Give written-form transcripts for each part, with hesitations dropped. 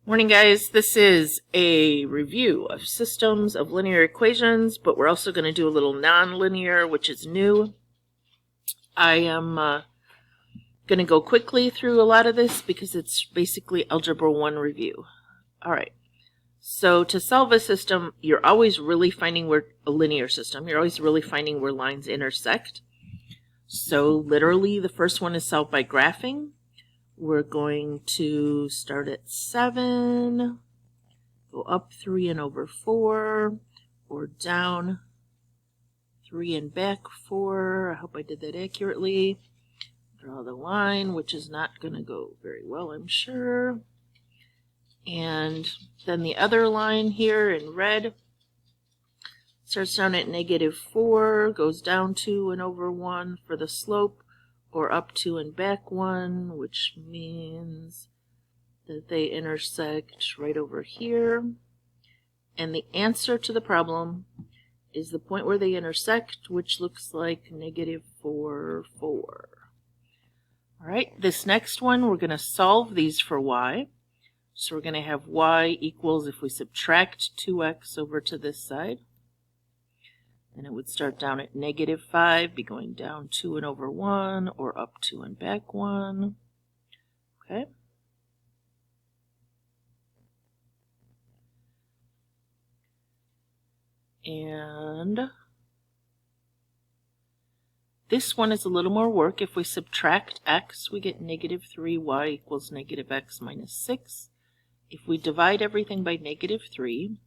Morning, guys. This is a review of systems of linear equations, but we're also going to do a little nonlinear, which is new. I am going to go quickly through a lot of this because it's basically Algebra 1 review. All right. So to solve a system, you're always really finding where a linear system, you're always really finding where lines intersect. So literally, the first one is solved by graphing. We're going to start at 7, go up 3 and over 4, or down 3 and back 4. I hope I did that accurately. Draw the line, which is not going to go very well, I'm sure. And then the other line here in red starts down at -4, goes down 2 and over 1 for the slope, or up 2 and back 1, which means that they intersect right over here. And the answer to the problem is the point where they intersect, which looks like -4, 4. All right, this next one, we're going to solve these for y. So we're going to have y equals, if we subtract 2x over to this side, and it would start down at -5, be going down 2 and over 1, or up 2 and back 1. Okay. And this one is a little more work. If we subtract x, we get -3, y equals -x minus 6. If we divide everything by -3,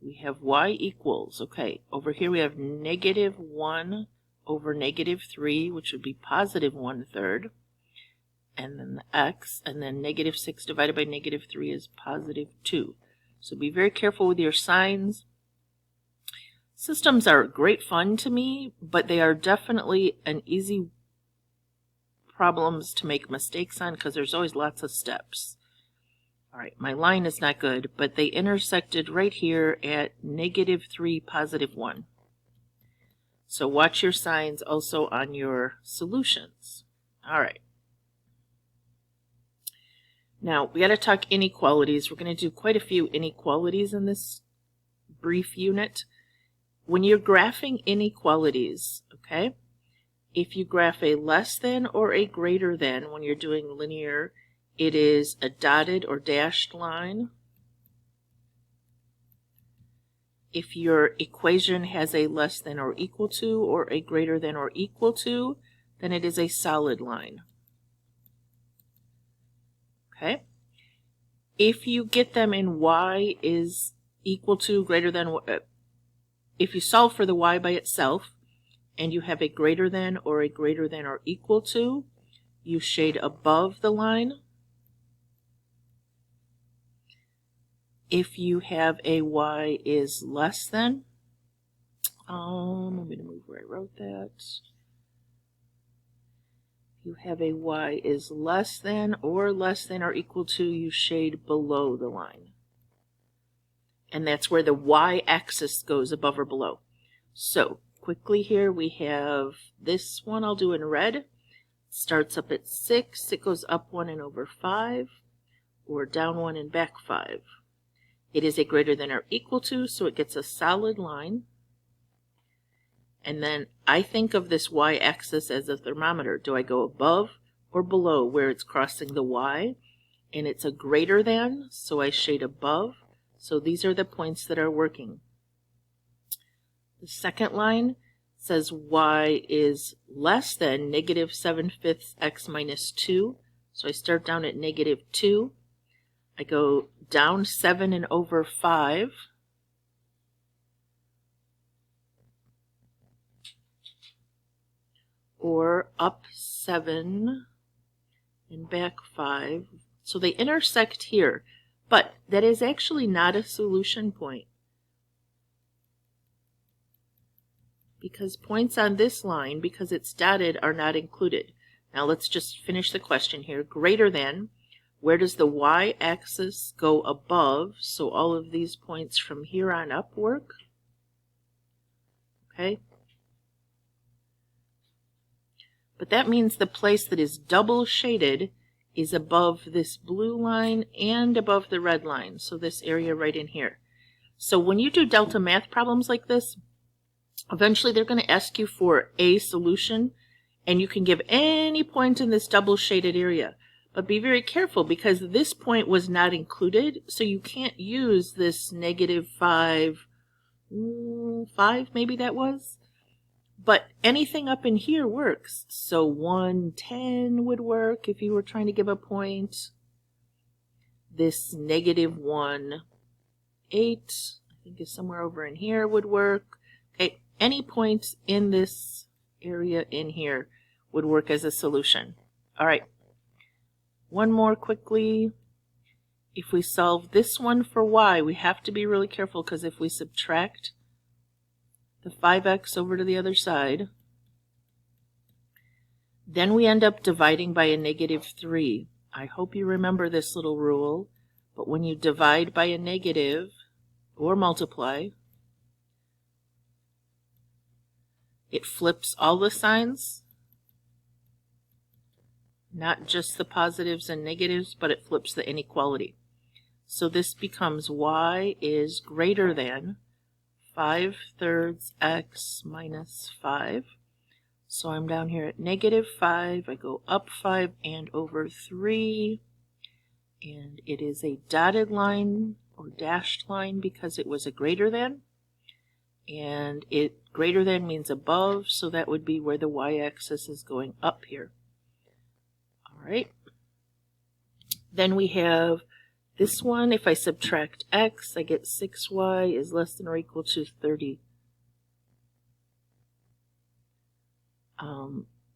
we have y equals, okay, over here we have -1 over -3, which would be positive 1/3, and then the x, and then -6 divided by -3 is positive 2. So be very careful with your signs. Systems are great fun to me, but they are definitely an easy problems to make mistakes on because there's always lots of steps. All right, my line is not good, but they intersected right here at -3, positive 1. So watch your signs also on your solutions. All right. Now, we got to talk inequalities. We're going to do quite a few inequalities in this brief unit. When you're graphing inequalities, okay, if you graph a less than or a greater than when you're doing linear, it is a dotted or dashed line. If your equation has a less than or equal to or a greater than or equal to, then it is a solid line. Okay? If you get them in y is equal to, greater than, if you solve for the y by itself and you have a greater than or equal to, you shade above the line. If you have a y is less than, I'm going to move where I wrote that. If you have a y is less than or equal to, you shade below the line. And that's where the y-axis goes, above or below. So quickly here we have this one I'll do in red. It starts up at 6, it goes up 1 and over 5, or down 1 and back 5. It is a greater than or equal to, so it gets a solid line. And then I think of this y-axis as a thermometer. Do I go above or below where it's crossing the y? And it's a greater than, so I shade above. So these are the points that are working. The second line says y is less than -7/5 x minus 2. So I start down at -2. I go down 7 and over 5. Or up 7 and back 5. So they intersect here, but that is actually not a solution point, because points on this line, because it's dotted, are not included. Now let's just finish the question here. Greater than, where does the y-axis go above? So all of these points from here on up work. Okay. But that means the place that is double shaded is above this blue line and above the red line, so this area right in here. So when you do delta math problems like this, eventually they're going to ask you for a solution, and you can give any point in this double shaded area. But be very careful, because this point was not included, so you can't use this -5, 5 maybe that was. But anything up in here works. So 110 would work if you were trying to give a point. This -1, 8, I think is somewhere over in here, would work. Okay, any point in this area in here would work as a solution. All right, one more quickly. If we solve this one for y, we have to be really careful, because if we subtract the 5x over to the other side, then we end up dividing by a -3. I hope you remember this little rule, but when you divide by a negative or multiply, it flips all the signs, not just the positives and negatives, but it flips the inequality. So this becomes y is greater than 5/3 x minus 5. So I'm down here at -5. I go up 5 and over 3. And it is a dotted line or dashed line because it was a greater than. And it greater than means above, so that would be where the y-axis is going up here. All right. Then we have this one. If I subtract x, I get 6y is less than or equal to 30.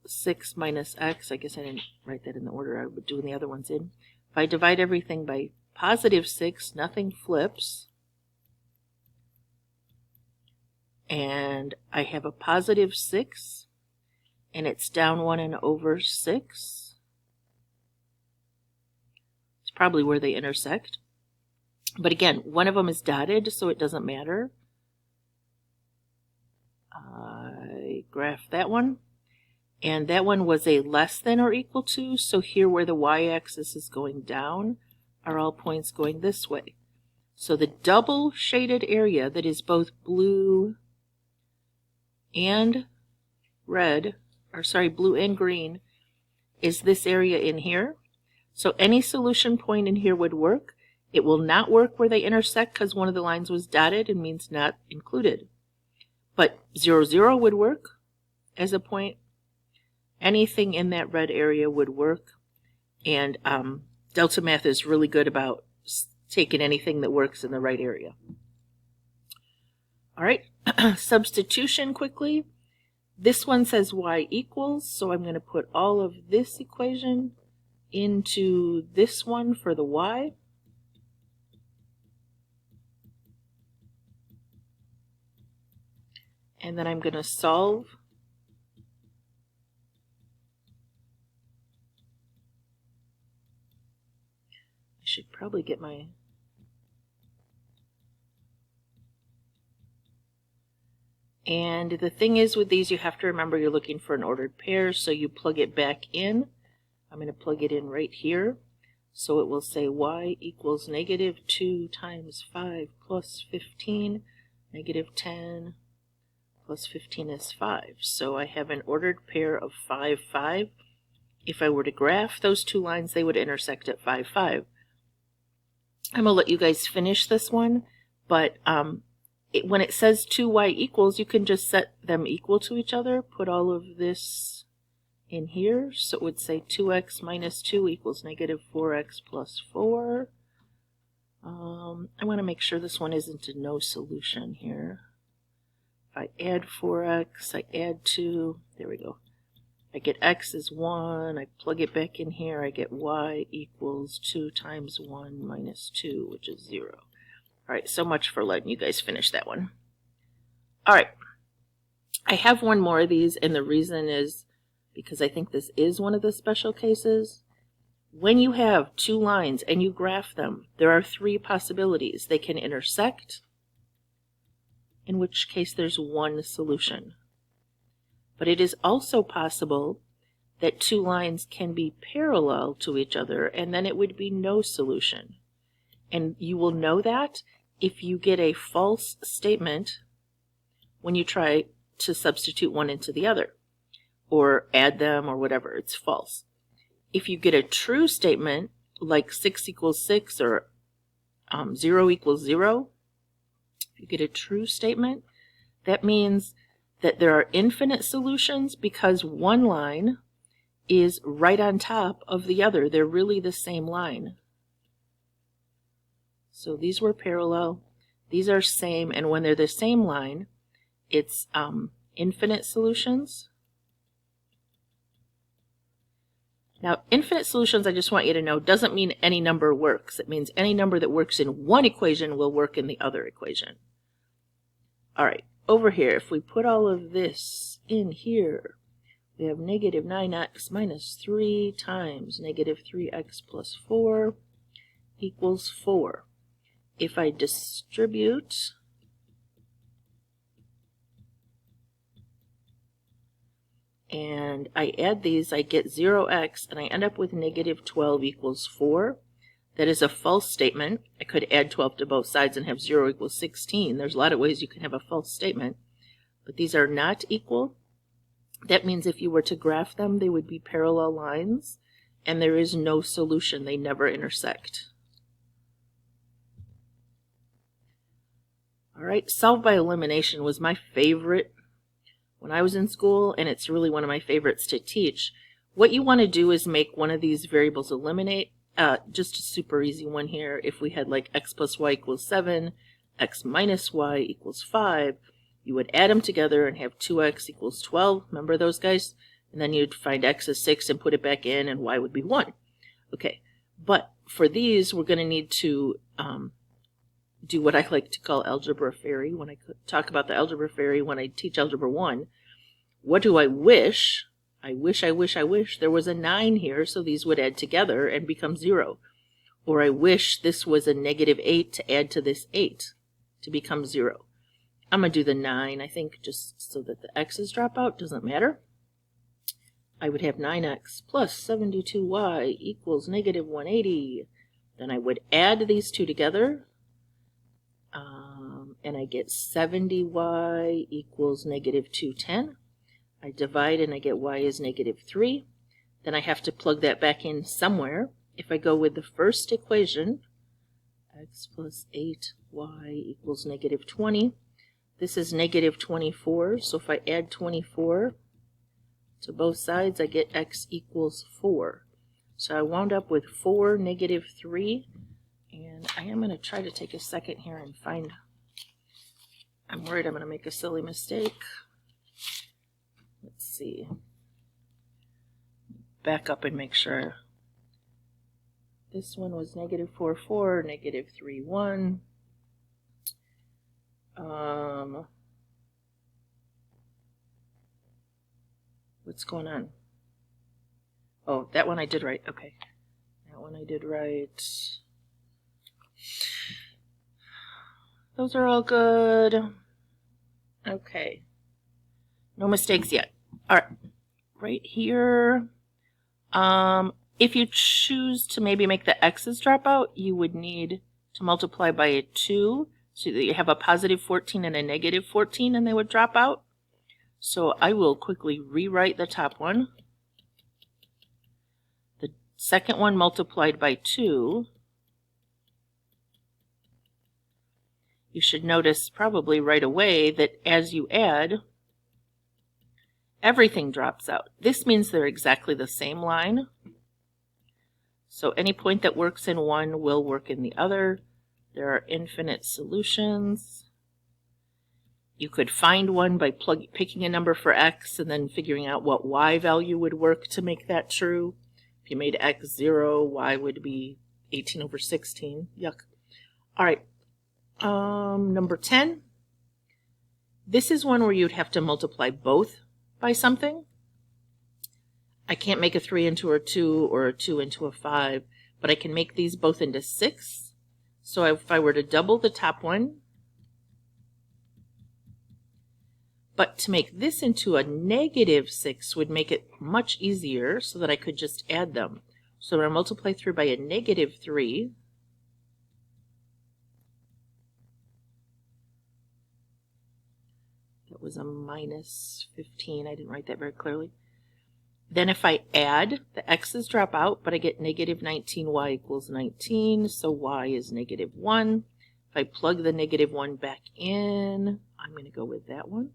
6 minus x, I guess I didn't write that in the order I would do the other ones in. If I divide everything by +6, nothing flips. And I have a +6, and it's down 1 and over 6. It's probably where they intersect. But again, one of them is dotted, so it doesn't matter. I graph that one. And that one was a less than or equal to, so here where the y-axis is going down are all points going this way. So the double shaded area that is both blue and red, or sorry, blue and green, is this area in here. So any solution point in here would work. It will not work where they intersect because one of the lines was dotted and means not included. But 0, 0 would work as a point. Anything in that red area would work. And delta math is really good about taking anything that works in the right area. All right, substitution quickly. This one says y equals, so I'm going to put all of this equation into this one for the y. And then I'm going to solve. I should probably get my... And the thing is with these, you have to remember you're looking for an ordered pair, so you plug it back in. I'm going to plug it in right here. So it will say y equals -2 times 5 plus 15, -10 plus 15 is 5. So I have an ordered pair of 5, 5. If I were to graph those two lines, they would intersect at 5, 5. I'm going to let you guys finish this one, but when it says 2y equals, you can just set them equal to each other. Put all of this in here. So it would say 2x minus 2 equals -4x plus 4. I want to make sure this one isn't a no solution here. If I add 4x, I add 2. There we go. I get x is 1. I plug it back in here. I get y equals 2 times 1 minus 2, which is 0. All right, so much for letting you guys finish that one. All right, I have one more of these, and the reason is because I think this is one of the special cases. When you have two lines and you graph them, there are three possibilities. They can intersect, in which case there's one solution. But it is also possible that two lines can be parallel to each other, and then it would be no solution. And you will know that if you get a false statement when you try to substitute one into the other, or add them, or whatever. It's false. If you get a true statement, like 6 equals 6, or 0 equals 0, if you get a true statement, that means that there are infinite solutions because one line is right on top of the other. They're really the same line. So these were parallel, these are same, and when they're the same line, it's infinite solutions. Now, infinite solutions, I just want you to know, doesn't mean any number works. It means any number that works in one equation will work in the other equation. All right, over here, if we put all of this in here, we have negative 9x minus 3 times negative 3x plus 4 equals 4. If I distribute and I add these, I get 0x, and I end up with negative 12 equals 4. That is a false statement. I could add 12 to both sides and have 0 equals 16. There's a lot of ways you can have a false statement, but these are not equal. That means if you were to graph them, they would be parallel lines, and there is no solution. They never intersect. All right, solve by elimination was my favorite when I was in school, and it's really one of my favorites to teach. What you want to do is make one of these variables eliminate. Just a super easy one here. If we had like x plus y equals 7, x minus y equals 5, you would add them together and have 2x equals 12. Remember those guys? And then you'd find x is 6 and put it back in, and y would be 1. Okay, but for these, we're going to need to do what I like to call algebra fairy. When I talk about the algebra fairy, when I teach algebra 1, what do I wish? I wish there was a 9 here, so these would add together and become 0. Or I wish this was a negative 8 to add to this 8 to become 0. I'm going to do the 9, I think, just so that the x's drop out. Doesn't matter. I would have 9x plus 72y equals negative 180. Then I would add these two together, and I get 70y equals negative 210. I divide and I get y is negative 3. Then I have to plug that back in somewhere. If I go with the first equation, x plus 8y equals negative 20. This is negative 24, so if I add 24 to both sides, I get x equals 4. So I wound up with 4, negative 3, and I am going to try to take a second here and find, I'm worried I'm going to make a silly mistake. Let's see. Back up and make sure. This one was negative 4, 4, negative 3, 1. What's going on? Oh, that one I did right. Okay. That one I did right. Those are all good. Okay. No mistakes yet. All right. Right here. If you choose to maybe make the x's drop out, you would need to multiply by a 2 so that you have a positive 14 and a negative 14, and they would drop out. So I will quickly rewrite the top one. The second one multiplied by 2. You should notice probably right away that as you add, everything drops out. This means they're exactly the same line. So any point that works in one will work in the other. There are infinite solutions. You could find one by picking a number for x and then figuring out what y value would work to make that true. If you made x 0, y would be 18 over 16. Yuck. All right. Number 10. This is one where you'd have to multiply both by something. I can't make a 3 into a 2 or a 2 into a 5, but I can make these both into 6. So if I were to double the top one, But to make this into a -6 would make it much easier so that I could just add them. So I'm going to multiply through by a -3. That was a -15. I didn't write that very clearly. Then if I add, the x's drop out, but I get -19, y equals 19, so y is -1. If I plug the -1 back in, I'm going to go with that one.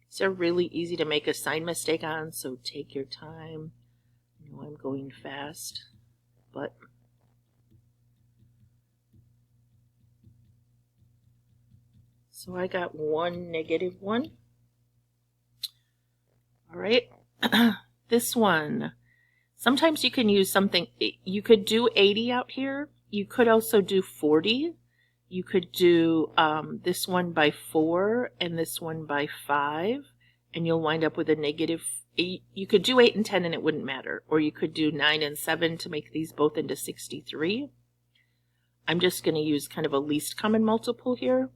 These are really easy to make a sign mistake on, so take your time. I know I'm going fast, but so I got one -1. All right, this one. Sometimes you can use something, you could do 80 out here. You could also do 40. You could do this one by 4 and this one by 5, and you'll wind up with a negative. You could do 8 and 10 and it wouldn't matter. Or you could do 9 and 7 to make these both into 63. I'm just going to use kind of a least common multiple here.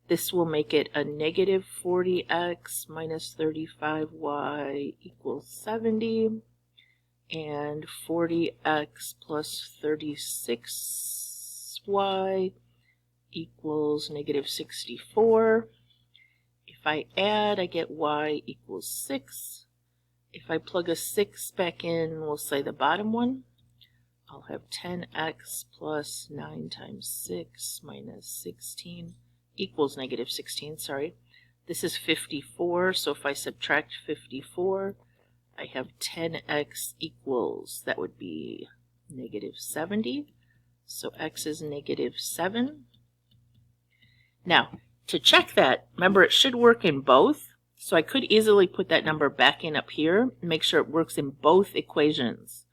This will make it a -40x minus 35y equals 70. And 40x plus 36y equals -64. If I add, I get y equals 6. If I plug a 6 back in, we'll say the bottom one, I'll have 10x plus 9 times 6 minus 16 equals -16, sorry. This is 54, so if I subtract 54, I have 10x equals, that would be -70. So x is -7. Now, to check that, remember it should work in both. So I could easily put that number back in up here and make sure it works in both equations.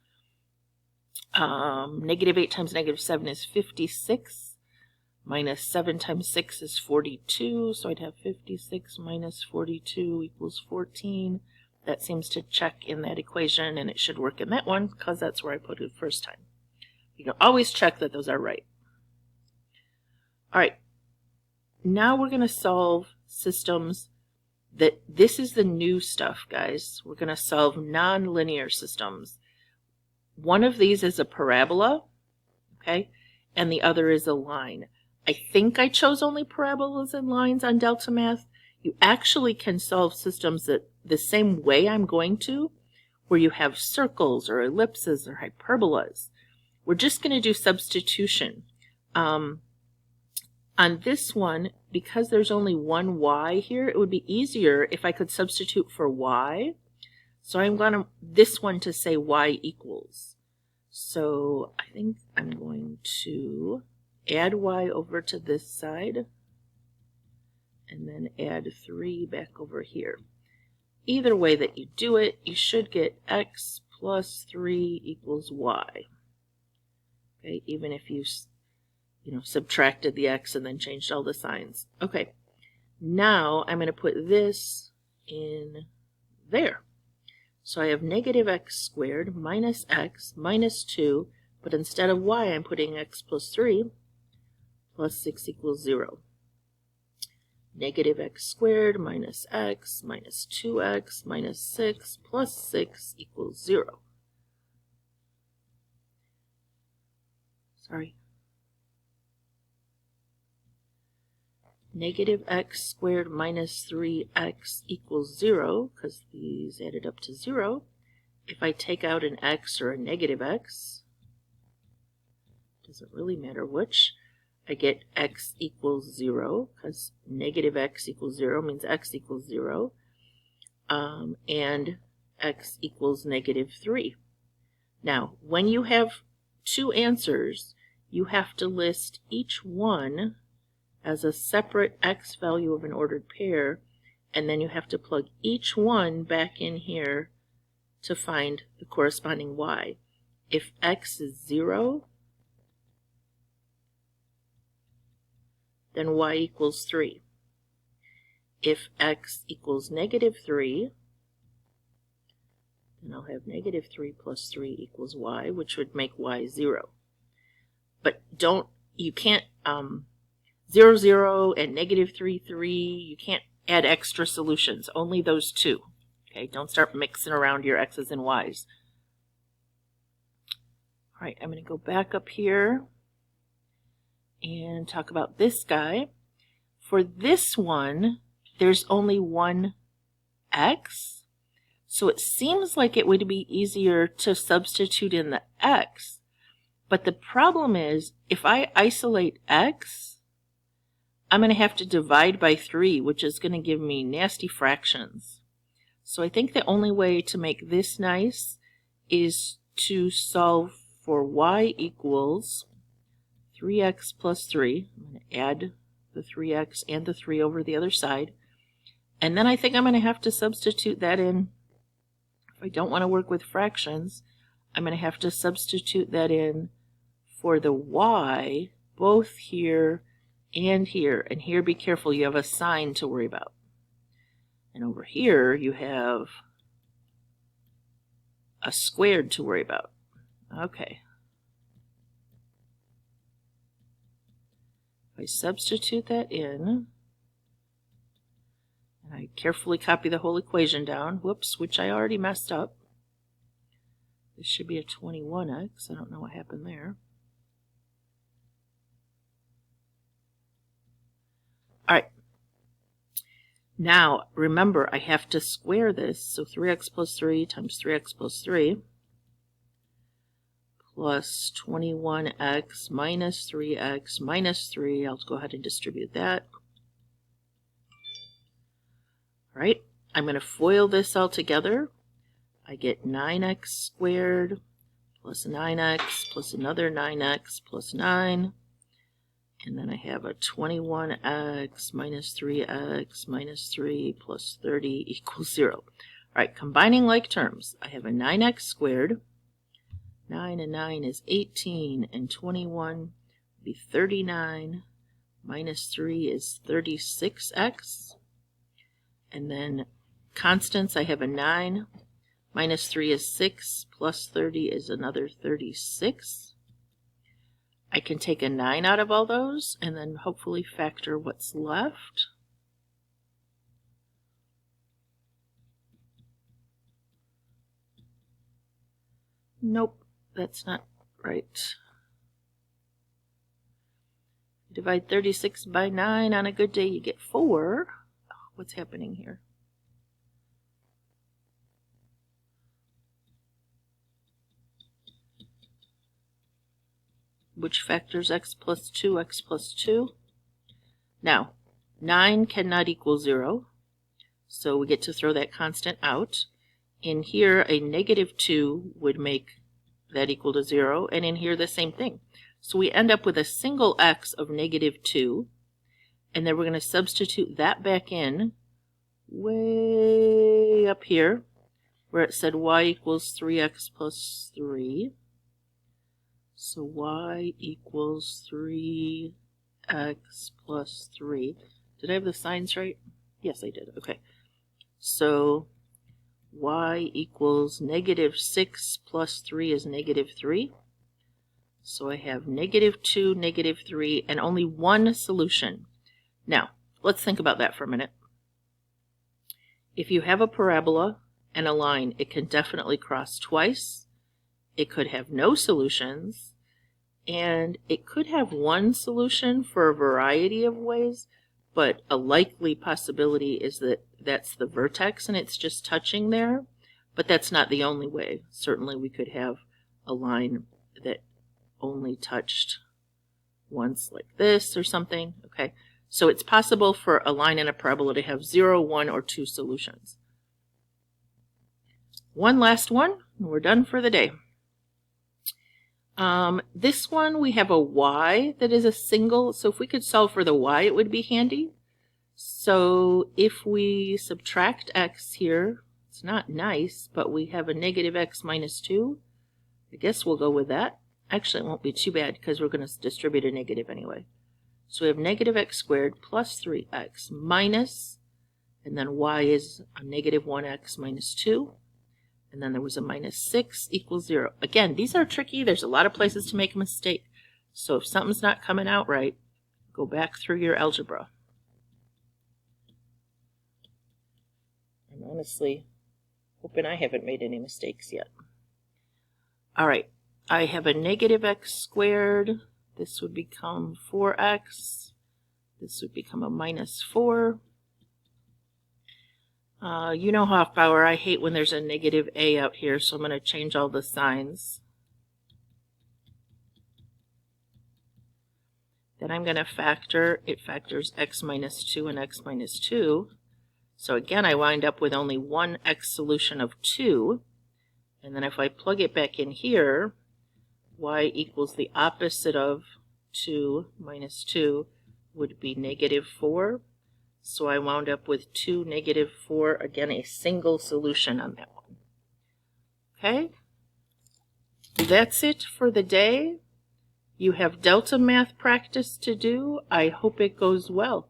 -8 times -7 is 56. Minus 7 times 6 is 42. So I'd have 56 minus 42 equals 14. That seems to check in that equation, and it should work in that one because that's where I put it first time. You can always check that those are right. All right, now we're going to solve systems that, this is the new stuff, guys. We're going to solve nonlinear systems. One of these is a parabola, okay, and the other is a line. I think I chose only parabolas and lines on Delta Math. You actually can solve systems that the same way I'm going to, where you have circles or ellipses or hyperbolas. We're just going to do substitution. On this one, because there's only one y here, it would be easier if I could substitute for y. So I'm going to, this one to say y equals. So I think I'm going to add y over to this side, and then add 3 back over here. Either way that you do it, you should get x plus 3 equals y. Okay, even if you subtracted the x and then changed all the signs. Okay, now I'm going to put this in there. So I have -x squared minus x minus 2, but instead of y, I'm putting x plus 3 plus 6 equals 0. -x squared minus x minus 2x minus 6 plus 6 equals 0. Sorry. -x squared minus 3x equals 0, because these added up to 0. If I take out an x or a -x, doesn't really matter which, I get x equals 0, because -x equals 0 means x equals 0, and x equals -3. Now, when you have two answers, you have to list each one as a separate x value of an ordered pair, and then you have to plug each one back in here to find the corresponding y. If x is 0, then y equals 3. If x equals -3, then I'll have -3 plus 3 equals y, which would make y 0. But you can't, 0, 0, and negative 3, 3. You can't add extra solutions, only those two. Okay, don't start mixing around your x's and y's. All right, I'm going to go back up here and talk about this guy. For this one, there's only one x, so it seems like it would be easier to substitute in the x. But the problem is, if I isolate x, I'm going to have to divide by 3, which is going to give me nasty fractions. So I think the only way to make this nice is to solve for y equals 3x plus 3. I'm going to add the 3x and the 3 over the other side. And then I think I'm going to have to substitute that in. If I don't want to work with fractions, I'm going to have to substitute that in for the y, both here and here. And here, be careful, you have a sign to worry about. And over here, you have a squared to worry about. Okay. If I substitute that in, and I carefully copy the whole equation down, whoops, which I already messed up. This should be a 21x. I don't know what happened there. All right. Now, remember, I have to square this. So 3x plus 3 times 3x plus 3 plus 21x minus 3x minus 3. I'll go ahead and distribute that. All right. I'm going to FOIL this all together. I get 9x squared plus 9x plus another 9x plus 9. And then I have a 21x minus 3x minus 3 plus 30 equals 0. All right, combining like terms, I have a 9x squared. 9 and 9 is 18, and 21 would be 39. Minus 3 is 36x. And then constants, I have a 9. Minus 3 is 6, plus 30 is another 36. I can take a 9 out of all those and then hopefully factor what's left. Nope, that's not right. Divide 36 by 9. On a good day, you get 4. Oh, what's happening here? Which factors x plus 2, x plus 2. Now, 9 cannot equal 0, so we get to throw that constant out. In here, a negative 2 would make that equal to 0, and in here the same thing. So we end up with a single x of negative 2, and then we're going to substitute that back in way up here, where it said y equals 3x plus 3. So y equals 3x plus 3. Did I have the signs right? Yes, I did. Okay. So y equals negative 6 plus 3 is negative 3. So I have negative 2, negative 3, and only one solution. Now, let's think about that for a minute. If you have a parabola and a line, it can definitely cross twice. It could have no solutions, and it could have one solution for a variety of ways, but a likely possibility is that that's the vertex and it's just touching there, but that's not the only way. Certainly we could have a line that only touched once like this or something. Okay, so it's possible for a line and a parabola to have 0, 1, or 2 solutions. One last one, and we're done for the day. This one, we have a y that is a single, so if we could solve for the y, it would be handy. So if we subtract x here, it's not nice, but we have a negative x minus 2. I guess we'll go with that. Actually, it won't be too bad because we're going to distribute a negative anyway. So we have negative x squared plus 3x minus, and then y is a negative 1x minus 2. And then there was a minus 6 equals 0. Again, these are tricky. There's a lot of places to make a mistake. So if something's not coming out right, Go back through your algebra. I'm honestly hoping I haven't made any mistakes yet. All right, I have a negative x squared. This would become 4x. This would become a minus 4. You know, Hofbauer, I hate when there's a negative a out here, so I'm going to change all the signs. Then I'm going to factor. It factors x minus 2 and x minus 2. So again, I wind up with only one x solution of 2. And then if I plug it back in here, y equals the opposite of 2 minus 2 would be negative 4. So I wound up with 2, negative 4, again a single solution on that one. Okay, that's it for the day. You have delta math practice to do. I hope it goes well.